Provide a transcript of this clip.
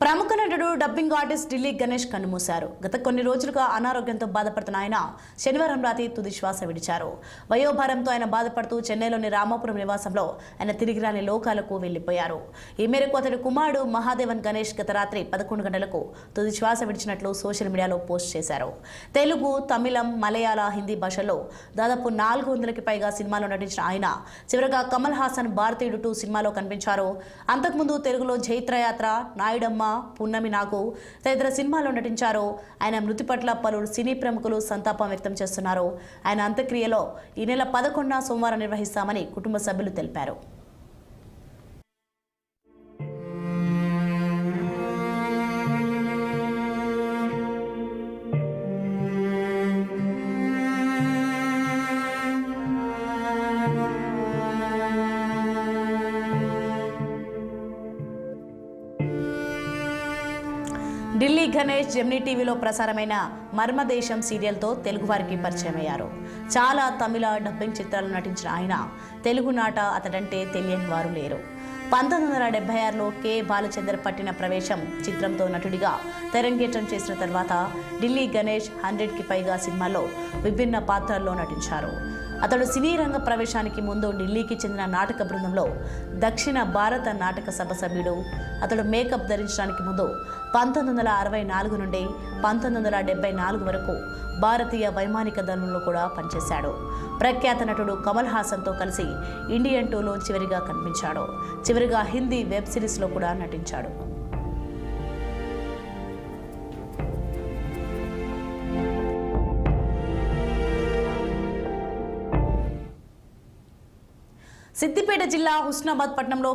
ప్రముఖ నటుడు dubbing artist Delhi Ganesh కన్నుమూశారు. గత కొన్ని రోజులుగా అనారోగ్యంతో బాధపడుతున్న ఆయన శనివారం రాత్రి తుది శ్వాస విడిచారు. వయోభారంతో ఆయన బాధపడుతూ చెన్నైలోని రామాపురం నివాసంలో ఆయన తిరిగి రాని లోకాలకు వెళ్లిపోయారు. ఈ మేరకు అతడి కుమారుడు మహాదేవన్ గణేష్ గత రాత్రి 11 గంటలకు తుది శ్వాస విడిచినట్లు సోషల్ మీడియాలో పోస్ట్ చేశారు. తెలుగు, తమిళం, మలయాళ, హిందీ భాషల్లో దాదాపు 400కి పైగా సినిమాలో నటించిన ఆయన చివరగా కమల్ హాసన్ భారతీయుడు 2 సినిమాలో కనిపించారు. అంతకుముందు తెలుగులో జైత్రయాత్ర, నాయుడమ్మ, పున్నమి నాగు తదితర సినిమాలో నటించారు. ఆయన మృతి పట్ల పలువురు సినీ ప్రముఖులు సంతాపం వ్యక్తం చేస్తున్నారు. ఆయన అంత్యక్రియలో ఈ నెల 11న సోమవారం నిర్వహిస్తామని కుటుంబ సభ్యులు తెలిపారు. ఢిల్లీ గణేష్ జెమినీ టీవీలో ప్రసారమైన మర్మదేశం సీరియల్తో తెలుగువారికి పరిచయమయ్యారు. చాలా తమిళ డబ్బింగ్ చిత్రాలు నటించిన ఆయన తెలుగు నాట అతడంటే తెలియని వారు లేరు. 1976లో కె బాలచందర్ పట్టిన ప్రవేశం చిత్రంతో నటుడిగా తెరంగేట్రం చేసిన తర్వాత ఢిల్లీ గణేష్ 100కి పైగా సినిమాల్లో విభిన్న పాత్రల్లో నటించారు. అతడు సినీ రంగ ప్రవేశానికి ముందు ఢిల్లీకి చెందిన నాటక బృందంలో దక్షిణ భారత నాటక సభ సభ్యుడు. అతడు మేకప్ ధరించడానికి ముందు 1964 నుండి 1974 వరకు భారతీయ వైమానిక దళంలో కూడా పనిచేశాడు. ప్రఖ్యాత నటుడు కమల్ హాసన్తో కలిసి ఇండియన్ 2లో చివరిగా కనిపించాడు. చివరిగా హిందీ వెబ్ సిరీస్లో కూడా నటించాడు. సిద్దిపేట జిల్లా హుస్నాబాద్ పట్టణంలో